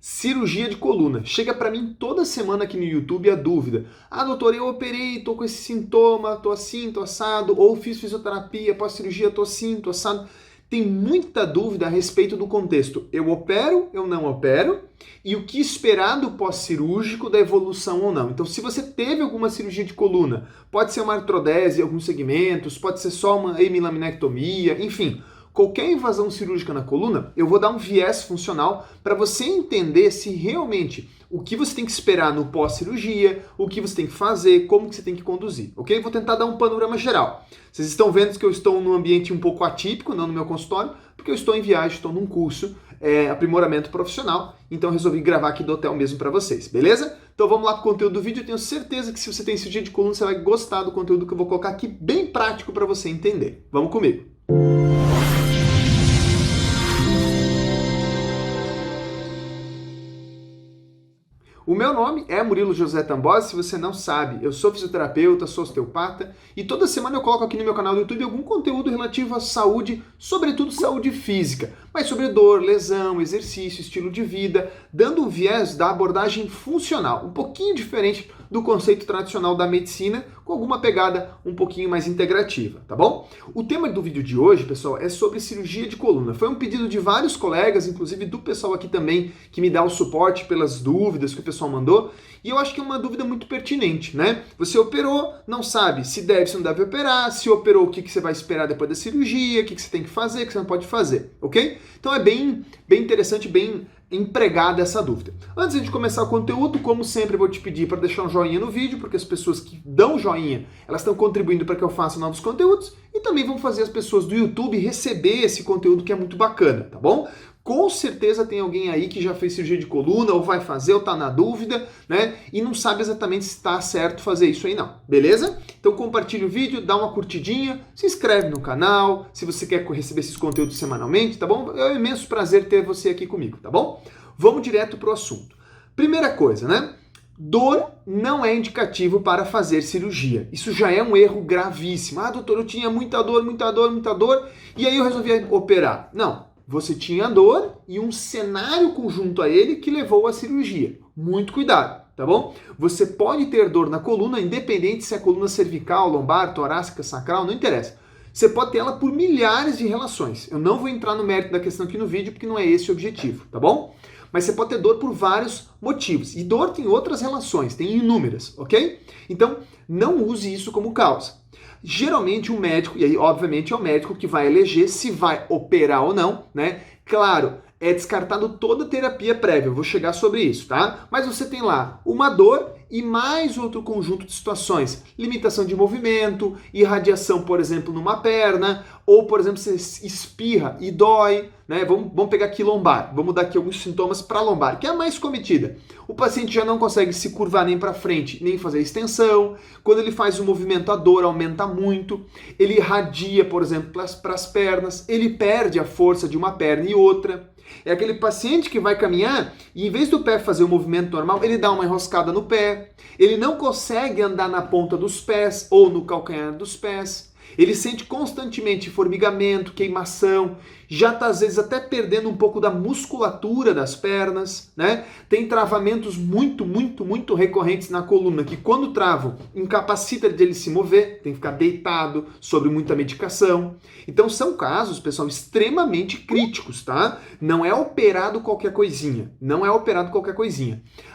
Cirurgia de coluna. Chega para mim toda semana aqui no YouTube a dúvida. Ah, doutor, eu operei, tô com esse sintoma, tô assim, tô assado, ou fiz fisioterapia, pós-cirurgia, tô assim, tô assado. Tem muita dúvida a respeito do contexto. Eu opero, eu não opero, e o que esperar do pós-cirúrgico, da evolução ou não. Então, se você teve alguma cirurgia de coluna, pode ser uma artrodese em alguns segmentos, pode ser só uma hemilaminectomia, enfim. Qualquer invasão cirúrgica na coluna, eu vou dar um viés funcional para você entender se realmente o que você tem que esperar no pós-cirurgia, o que você tem que fazer, como que você tem que conduzir, ok? Vou tentar dar um panorama geral. Vocês estão vendo que eu estou num ambiente um pouco atípico, não no meu consultório, porque eu estou em viagem, estou num curso, aprimoramento profissional, então eu resolvi gravar aqui do hotel mesmo para vocês, beleza? Então vamos lá para o conteúdo do vídeo, eu tenho certeza que se você tem cirurgia de coluna, você vai gostar do conteúdo que eu vou colocar aqui, bem prático para você entender. Vamos comigo! O meu nome é Murilo José Tambosi, se você não sabe, eu sou fisioterapeuta, sou osteopata e toda semana eu coloco aqui no meu canal do YouTube algum conteúdo relativo à saúde, sobretudo saúde física, mas sobre dor, lesão, exercício, estilo de vida, dando um viés da abordagem funcional, um pouquinho diferente do conceito tradicional da medicina, com alguma pegada um pouquinho mais integrativa, tá bom? O tema do vídeo de hoje, pessoal, é sobre cirurgia de coluna. Foi um pedido de vários colegas, inclusive do pessoal aqui também, que me dá o suporte pelas dúvidas que o pessoal mandou, e eu acho que é uma dúvida muito pertinente, né? Você operou, não sabe se deve, se não deve operar, se operou, o que você vai esperar depois da cirurgia, o que você tem que fazer, o que você não pode fazer, ok? Então é bem interessante, bem empregada essa dúvida. Antes de começar o conteúdo, como sempre, eu vou te pedir para deixar um joinha no vídeo, porque as pessoas que dão joinha, elas estão contribuindo para que eu faça novos conteúdos, e também vão fazer as pessoas do YouTube receber esse conteúdo que é muito bacana, tá bom? Com certeza tem alguém aí que já fez cirurgia de coluna, ou vai fazer, ou tá na dúvida, né? E não sabe exatamente se está certo fazer isso aí não, beleza? Então compartilha o vídeo, dá uma curtidinha, se inscreve no canal, se você quer receber esses conteúdos semanalmente, tá bom? É um imenso prazer ter você aqui comigo, tá bom? Vamos direto pro assunto. Primeira coisa, né? Dor não é indicativo para fazer cirurgia. Isso já é um erro gravíssimo. Ah, doutor, eu tinha muita dor, e aí eu resolvi operar. Não. Você tinha dor e um cenário conjunto a ele que levou à cirurgia. Muito cuidado, tá bom? Você pode ter dor na coluna, independente se é coluna cervical, lombar, torácica, sacral, não interessa. Você pode ter ela por milhares de relações. Eu não vou entrar no mérito da questão aqui no vídeo, porque não é esse o objetivo, tá bom? Mas você pode ter dor por vários motivos. E dor tem outras relações, tem inúmeras, ok? Então, não use isso como causa. Geralmente um médico, e aí obviamente é o médico que vai eleger se vai operar ou não, né? Claro, é descartado toda terapia prévia, eu vou chegar sobre isso, tá? Mas você tem lá uma dor e mais outro conjunto de situações. Limitação de movimento, irradiação, por exemplo, numa perna, ou, por exemplo, você espirra e dói, né? Vamos pegar aqui lombar, vamos dar aqui alguns sintomas para lombar, que é a mais cometida. O paciente já não consegue se curvar nem para frente, nem fazer extensão. Quando ele faz o movimento, a dor aumenta muito. Ele irradia, por exemplo, para as pernas. Ele perde a força de uma perna e outra. É aquele paciente que vai caminhar e em vez do pé fazer o movimento normal, ele dá uma enroscada no pé. Ele não consegue andar na ponta dos pés ou no calcanhar dos pés. Ele sente constantemente formigamento, queimação, já está às vezes até perdendo um pouco da musculatura das pernas, né? Tem travamentos muito recorrentes na coluna, que quando travam, incapacita de ele se mover, tem que ficar deitado, sobre muita medicação. Então são casos, pessoal, extremamente críticos, tá? Não é operado qualquer coisinha,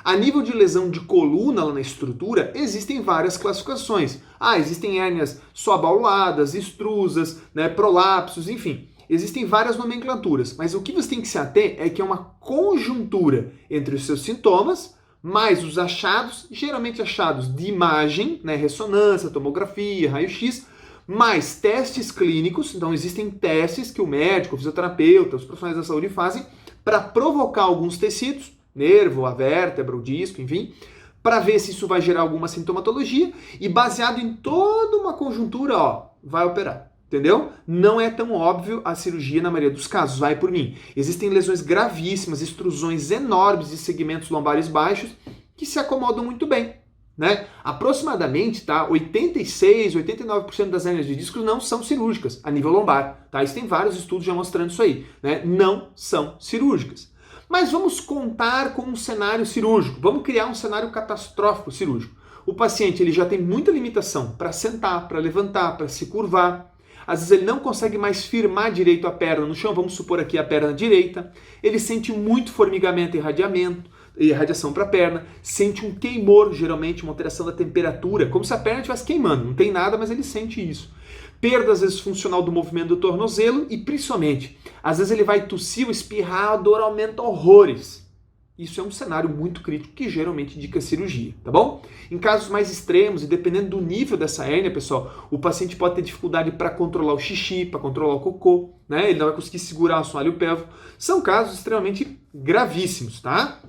A nível de lesão de coluna lá na estrutura, existem várias classificações. Existem hérnias subauladas, extrusas, né, prolapsos, enfim. Existem várias nomenclaturas, mas o que você tem que se ater é que é uma conjuntura entre os seus sintomas, mais os achados, geralmente achados de imagem, né, ressonância, tomografia, raio-x, mais testes clínicos. Então existem testes que o médico, o fisioterapeuta, os profissionais da saúde fazem para provocar alguns tecidos, nervo, a vértebra, o disco, enfim, para ver se isso vai gerar alguma sintomatologia e baseado em toda uma conjuntura, vai operar. Entendeu? Não é tão óbvio a cirurgia na maioria dos casos, vai por mim. Existem lesões gravíssimas, extrusões enormes de segmentos lombares baixos que se acomodam muito bem, né? Aproximadamente, tá? 86, 89% das hérnias de discos não são cirúrgicas a nível lombar, tá? Isso tem vários estudos já mostrando isso aí, né? Não são cirúrgicas. Mas vamos contar com um cenário cirúrgico, vamos criar um cenário catastrófico cirúrgico. O paciente ele já tem muita limitação para sentar, para levantar, para se curvar. Às vezes ele não consegue mais firmar direito a perna no chão, vamos supor aqui a perna direita. Ele sente muito formigamento e irradiação para a perna, sente um queimor, geralmente uma alteração da temperatura, como se a perna estivesse queimando, não tem nada, mas ele sente isso. Perda, às vezes, funcional do movimento do tornozelo e, principalmente, às vezes ele vai tossir ou espirrar, a dor aumenta horrores. Isso é um cenário muito crítico que geralmente indica cirurgia, tá bom? Em casos mais extremos e dependendo do nível dessa hérnia, pessoal, o paciente pode ter dificuldade para controlar o xixi, para controlar o cocô, né? Ele não vai conseguir segurar o assoalho pélvico. São casos extremamente gravíssimos, tá?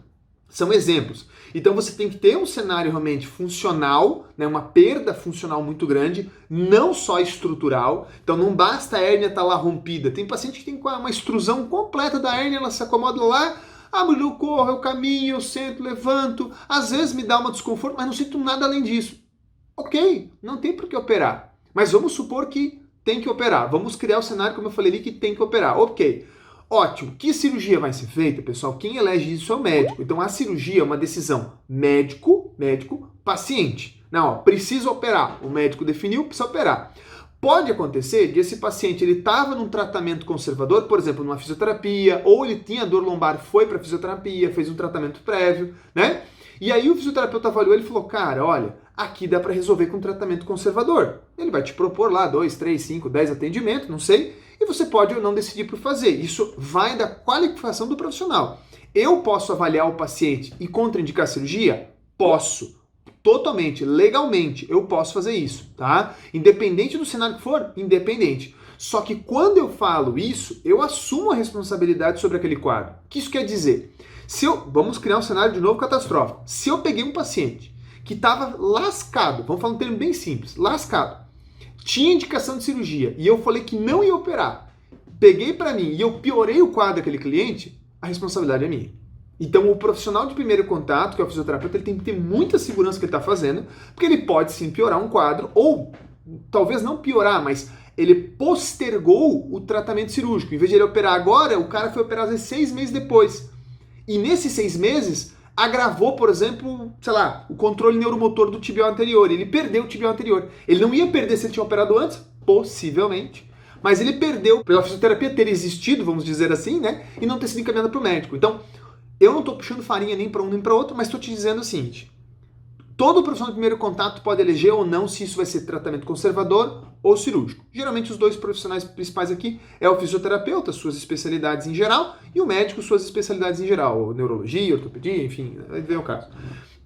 São exemplos. Então você tem que ter um cenário realmente funcional, né, uma perda funcional muito grande, não só estrutural. Então não basta a hérnia estar lá rompida. Tem paciente que tem uma extrusão completa da hérnia, ela se acomoda lá, eu corro, eu caminho, eu sento, levanto. Às vezes me dá um desconforto, mas não sinto nada além disso. Ok, não tem por que operar. Mas vamos supor que tem que operar. Vamos criar o cenário, como eu falei ali, que tem que operar. Ok. Ótimo. Que cirurgia vai ser feita, pessoal? Quem elege isso é o médico. Então a cirurgia é uma decisão médico, paciente. Não, ó, precisa operar. O médico definiu, precisa operar. Pode acontecer de esse paciente ele estava num tratamento conservador, por exemplo, numa fisioterapia, ou ele tinha dor lombar, foi para fisioterapia, fez um tratamento prévio, né? E aí o fisioterapeuta avaliou ele falou, cara, olha, aqui dá para resolver com tratamento conservador. Ele vai te propor lá 2, 3, 5, 10 atendimentos, não sei, e você pode ou não decidir por fazer. Isso vai da qualificação do profissional. Eu posso avaliar o paciente e contraindicar a cirurgia? Posso. Totalmente, legalmente, eu posso fazer isso, tá? Independente do cenário que for, independente. Só que quando eu falo isso, eu assumo a responsabilidade sobre aquele quadro. O que isso quer dizer? Vamos criar um cenário de novo catastrófico. Se eu peguei um paciente que estava lascado, vamos falar um termo bem simples, lascado, tinha indicação de cirurgia e eu falei que não ia operar, peguei para mim e eu piorei o quadro daquele cliente, a responsabilidade é minha. Então o profissional de primeiro contato, que é o fisioterapeuta, ele tem que ter muita segurança que ele está fazendo, porque ele pode sim piorar um quadro, ou talvez não piorar, mas ele postergou o tratamento cirúrgico. Em vez de ele operar agora, o cara foi operar às vezes 6 meses depois. E nesses 6 meses, agravou, por exemplo, sei lá, o controle neuromotor do tibial anterior. Ele perdeu o tibial anterior. Ele não ia perder se ele tinha operado antes? Possivelmente. Mas ele perdeu pela fisioterapia ter existido, vamos dizer assim, né? E não ter sido encaminhado para o médico. Então, eu não estou puxando farinha nem para um nem para outro, mas estou te dizendo o seguinte. Todo profissional de primeiro contato pode eleger ou não se isso vai ser tratamento conservador ou cirúrgico. Geralmente os dois profissionais principais aqui é o fisioterapeuta, suas especialidades em geral, e o médico, suas especialidades em geral, neurologia, ortopedia, enfim, vai ver o caso.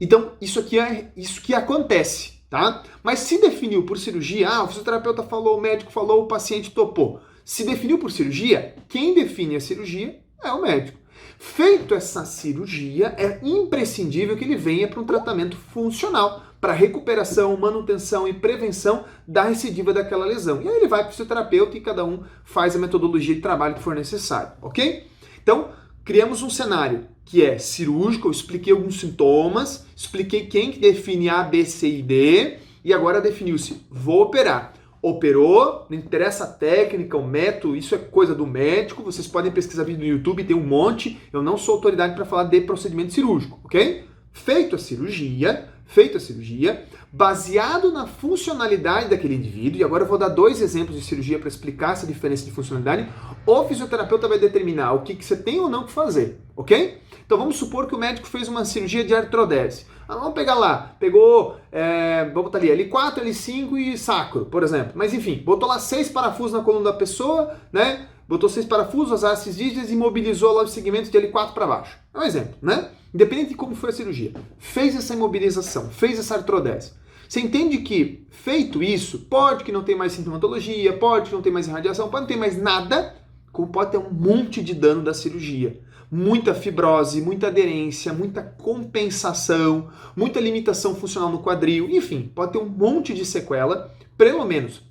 Então, isso aqui é isso que acontece, tá? Mas se definiu por cirurgia, o fisioterapeuta falou, o médico falou, o paciente topou. Se definiu por cirurgia, quem define a cirurgia é o médico. Feito essa cirurgia, é imprescindível que ele venha para um tratamento funcional, para recuperação, manutenção e prevenção da recidiva daquela lesão. E aí ele vai para o fisioterapeuta e cada um faz a metodologia de trabalho que for necessário, ok? Então, criamos um cenário que é cirúrgico, eu expliquei alguns sintomas, expliquei quem que define A, B, C e D, e agora definiu-se, vou operar. Operou, não interessa a técnica, o método, isso é coisa do médico, vocês podem pesquisar vídeo no YouTube, tem um monte, eu não sou autoridade para falar de procedimento cirúrgico, ok? Feito a cirurgia, baseado na funcionalidade daquele indivíduo, e agora eu vou dar 2 exemplos de cirurgia para explicar essa diferença de funcionalidade, o fisioterapeuta vai determinar o que você tem ou não que fazer, ok? Então vamos supor que o médico fez uma cirurgia de artrodese. Vamos pegar lá, pegou, vou botar ali, L4, L5 e sacro, por exemplo. Mas enfim, botou lá 6 parafusos na coluna da pessoa, né? Botou 6 parafusos, as hastes rígidas e imobilizou lá os segmentos de L4 para baixo. É um exemplo, né? Independente de como foi a cirurgia. Fez essa imobilização, fez essa artrodese. Você entende que, feito isso, pode que não tenha mais sintomatologia, pode que não tenha mais irradiação, pode não ter mais nada, como pode ter um monte de dano da cirurgia. Muita fibrose, muita aderência, muita compensação, muita limitação funcional no quadril, enfim, pode ter um monte de sequela, pelo menos,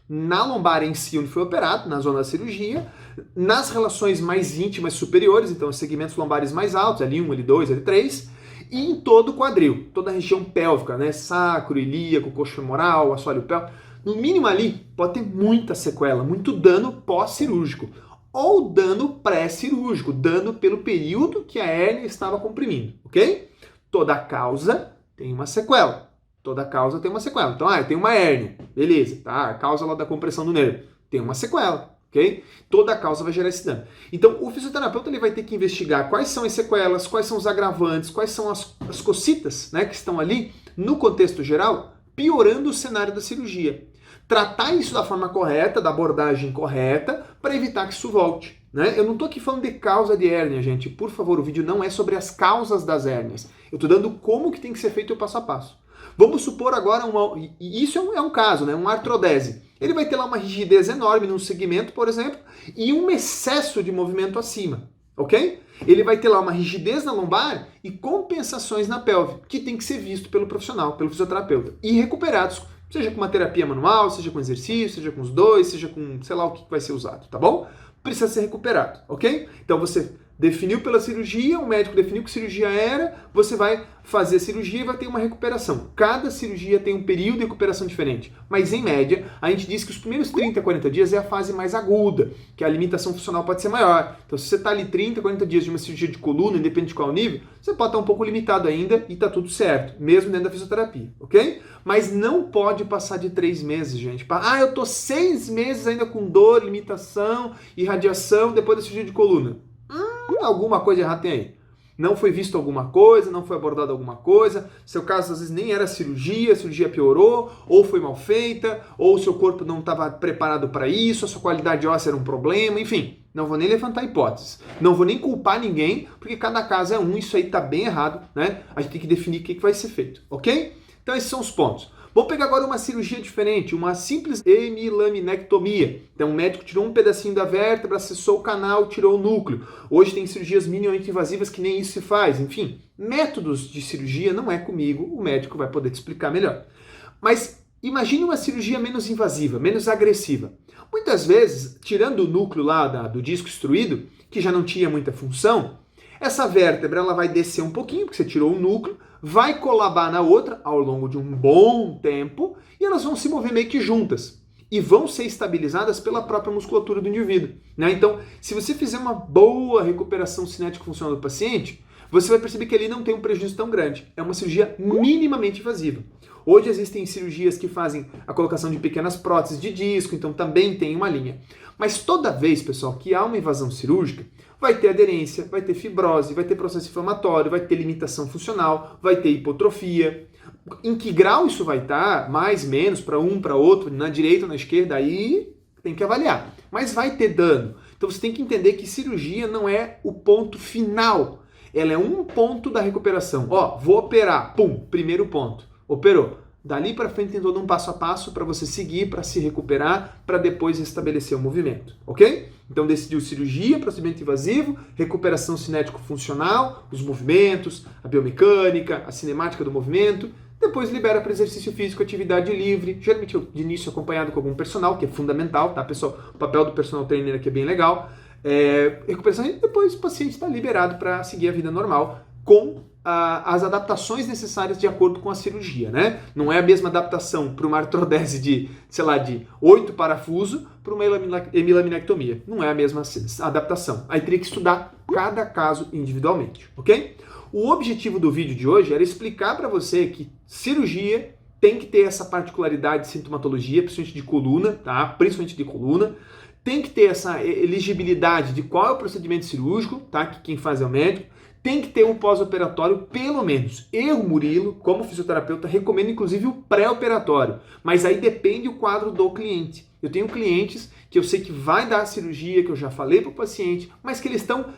na lombar em si, onde foi operado, na zona da cirurgia, nas relações mais íntimas superiores, então os segmentos lombares mais altos, L1, L2, L3, e em todo o quadril, toda a região pélvica, né, sacro, ilíaco, coxo femoral, assoalho pélvico, no mínimo ali pode ter muita sequela, muito dano pós-cirúrgico. ou dano pré-cirúrgico, dano pelo período que a hérnia estava comprimindo, ok? Toda causa tem uma sequela. Toda causa tem uma sequela. Então, eu tenho uma hérnia, beleza, tá? A causa lá da compressão do nervo tem uma sequela, ok? Toda causa vai gerar esse dano. Então, o fisioterapeuta ele vai ter que investigar quais são as sequelas, quais são os agravantes, quais são as cocitas, né, que estão ali no contexto geral, piorando o cenário da cirurgia. Tratar isso da forma correta, da abordagem correta, para evitar que isso volte. Né? Eu não estou aqui falando de causa de hérnia, gente. Por favor, o vídeo não é sobre as causas das hérnias. Eu estou dando como que tem que ser feito o passo a passo. Vamos supor agora, isso é um caso, né? Uma artrodese. Ele vai ter lá uma rigidez enorme num segmento, por exemplo, e um excesso de movimento acima, ok? Ele vai ter lá uma rigidez na lombar e compensações na pelve, que tem que ser visto pelo profissional, pelo fisioterapeuta, e recuperados, seja com uma terapia manual, seja com exercício, seja com os dois, seja com, sei lá, o que vai ser usado, tá bom? Precisa ser recuperado, ok? Então você definiu pela cirurgia, o médico definiu que cirurgia era, você vai fazer a cirurgia e vai ter uma recuperação. Cada cirurgia tem um período de recuperação diferente, mas em média, a gente diz que os primeiros 30, 40 dias é a fase mais aguda, que a limitação funcional pode ser maior. Então se você está ali 30, 40 dias de uma cirurgia de coluna, independente de qual nível, você pode estar um pouco limitado ainda e está tudo certo, mesmo dentro da fisioterapia, ok? Mas não pode passar de 3 meses, gente. Eu tô 6 meses ainda com dor, limitação e radiação depois da cirurgia de coluna. Alguma coisa errada tem aí. Não foi visto alguma coisa, não foi abordado alguma coisa, seu caso às vezes nem era cirurgia, a cirurgia piorou, ou foi mal feita, ou o seu corpo não estava preparado para isso, a sua qualidade óssea era um problema, enfim. Não vou nem levantar hipóteses. Não vou nem culpar ninguém, porque cada caso é um, isso aí tá bem errado, né? A gente tem que definir o que vai ser feito, ok? Então esses são os pontos. Vamos pegar agora uma cirurgia diferente, uma simples hemilaminectomia. Então o médico tirou um pedacinho da vértebra, acessou o canal, tirou o núcleo. Hoje tem cirurgias minimamente invasivas que nem isso se faz. Enfim, métodos de cirurgia não é comigo, o médico vai poder te explicar melhor. Mas imagine uma cirurgia menos invasiva, menos agressiva. Muitas vezes, tirando o núcleo lá do disco extruído, que já não tinha muita função, essa vértebra ela vai descer um pouquinho, porque você tirou o núcleo, vai colabar na outra ao longo de um bom tempo e elas vão se mover meio que juntas e vão ser estabilizadas pela própria musculatura do indivíduo, né? Então, se você fizer uma boa recuperação cinética funcional do paciente, você vai perceber que ali não tem um prejuízo tão grande. É uma cirurgia minimamente invasiva. Hoje existem cirurgias que fazem a colocação de pequenas próteses de disco, então também tem uma linha. Mas toda vez, pessoal, que há uma invasão cirúrgica, vai ter aderência, vai ter fibrose, vai ter processo inflamatório, vai ter limitação funcional, vai ter hipotrofia. Em que grau isso vai estar, mais, menos, para um, para outro, na direita ou na esquerda, aí tem que avaliar. Mas vai ter dano. Então você tem que entender que cirurgia não é o ponto final. Ela é um ponto da recuperação. Vou operar, pum, primeiro ponto. Operou. Dali para frente tem todo um passo a passo para você seguir, para se recuperar, para depois restabelecer o movimento, ok? Então decidiu cirurgia, procedimento invasivo, recuperação cinético-funcional, os movimentos, a biomecânica, a cinemática do movimento, depois libera para exercício físico, atividade livre, geralmente de início acompanhado com algum personal, que é fundamental, tá pessoal? O papel do personal trainer aqui é bem legal. Recuperação e depois o paciente está liberado para seguir a vida normal com as adaptações necessárias de acordo com a cirurgia, né? Não é a mesma adaptação para uma artrodese de 8 parafusos para uma hemilaminectomia. Não é a mesma adaptação. Aí teria que estudar cada caso individualmente, ok? O objetivo do vídeo de hoje era explicar para você que cirurgia tem que ter essa particularidade de sintomatologia, principalmente de coluna, tá? Principalmente de coluna. Tem que ter essa elegibilidade de qual é o procedimento cirúrgico, tá? Que quem faz é o médico. Tem que ter um pós-operatório, pelo menos. Eu, Murilo, como fisioterapeuta, recomendo inclusive o pré-operatório. Mas aí depende o quadro do cliente. Eu tenho clientes que eu sei que vai dar a cirurgia, que eu já falei para o paciente, mas que eles estão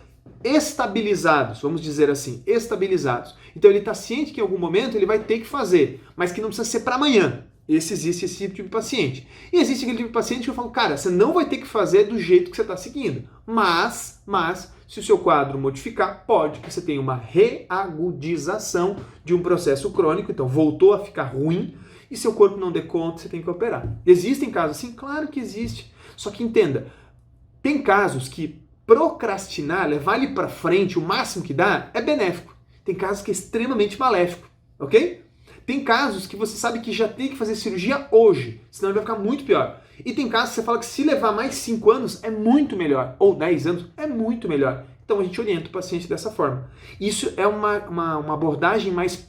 estabilizados, vamos dizer assim, estabilizados. Então ele está ciente que em algum momento ele vai ter que fazer, mas que não precisa ser para amanhã. Existe esse tipo de paciente. E existe aquele tipo de paciente que eu falo, cara, você não vai ter que fazer do jeito que você está seguindo. Mas, se o seu quadro modificar, pode que você tenha uma reagudização de um processo crônico, então voltou a ficar ruim, e seu corpo não dê conta, você tem que operar. Existem casos assim? Claro que existe. Só que entenda, tem casos que procrastinar, levar ele para frente o máximo que dá, é benéfico. Tem casos que é extremamente maléfico, ok? Tem casos que você sabe que já tem que fazer cirurgia hoje, senão ele vai ficar muito pior. E tem casos que você fala que se levar mais 5 anos é muito melhor, ou 10 anos é muito melhor. Então a gente orienta o paciente dessa forma. Isso é uma abordagem mais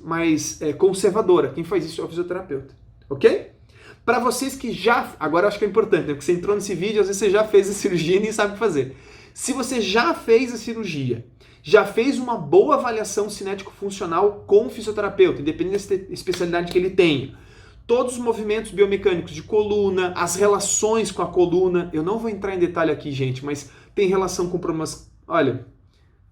conservadora. Quem faz isso é o fisioterapeuta, ok? Para vocês que já... Agora eu acho que é importante, né? Porque você entrou nesse vídeo, às vezes você já fez a cirurgia e nem sabe o que fazer. Se você já fez a cirurgia, já fez uma boa avaliação cinético-funcional com o fisioterapeuta, independente da especialidade que ele tenha, todos os movimentos biomecânicos de coluna, as relações com a coluna, eu não vou entrar em detalhe aqui, gente, mas tem relação com problemas, olha,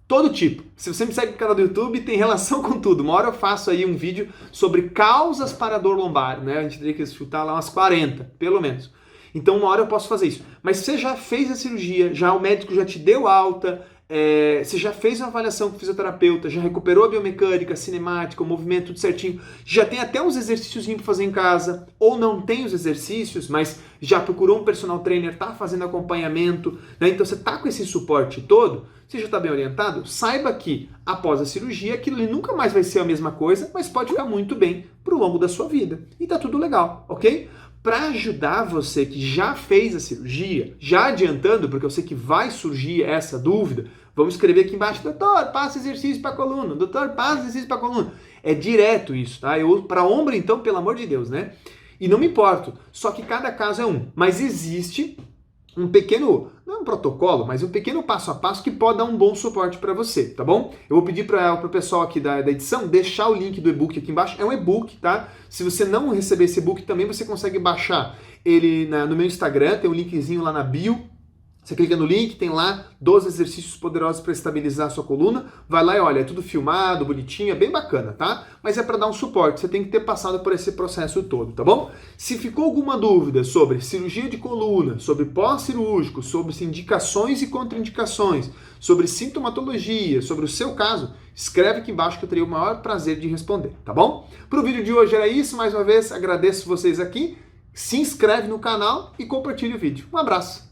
todo tipo. Se você me segue no canal do YouTube, tem relação com tudo. Uma hora eu faço aí um vídeo sobre causas para dor lombar, né? A gente teria que chutar lá umas 40, pelo menos. Então uma hora eu posso fazer isso. Mas você já fez a cirurgia, já o médico já te deu alta, você já fez uma avaliação com o fisioterapeuta, já recuperou a biomecânica, a cinemática, o movimento, tudo certinho, já tem até uns exercícios para fazer em casa, ou não tem os exercícios, mas já procurou um personal trainer, está fazendo acompanhamento, né? Então você está com esse suporte todo, você já está bem orientado, saiba que após a cirurgia aquilo ali nunca mais vai ser a mesma coisa, mas pode ficar muito bem para o longo da sua vida. E tá tudo legal, ok? Para ajudar você que já fez a cirurgia, já adiantando, porque eu sei que vai surgir essa dúvida, vamos escrever aqui embaixo, doutor, passa exercício para a coluna, doutor, passa exercício para a coluna. É direto isso, tá? Para ombro, então, pelo amor de Deus, né? E não me importo, só que cada caso é um. Mas existe um pequeno, não é um protocolo, mas um pequeno passo a passo que pode dar um bom suporte para você, tá bom? Eu vou pedir para o pessoal aqui da edição deixar o link do e-book aqui embaixo. É um e-book, tá? Se você não receber esse e-book, também você consegue baixar ele no meu Instagram, tem um linkzinho lá na bio. Você clica no link, tem lá 12 exercícios poderosos para estabilizar a sua coluna. Vai lá e olha, é tudo filmado, bonitinho, é bem bacana, tá? Mas é para dar um suporte, você tem que ter passado por esse processo todo, tá bom? Se ficou alguma dúvida sobre cirurgia de coluna, sobre pós-cirúrgico, sobre indicações e contraindicações, sobre sintomatologia, sobre o seu caso, escreve aqui embaixo que eu teria o maior prazer de responder, tá bom? Pro vídeo de hoje era isso, mais uma vez agradeço vocês aqui, se inscreve no canal e compartilha o vídeo. Um abraço!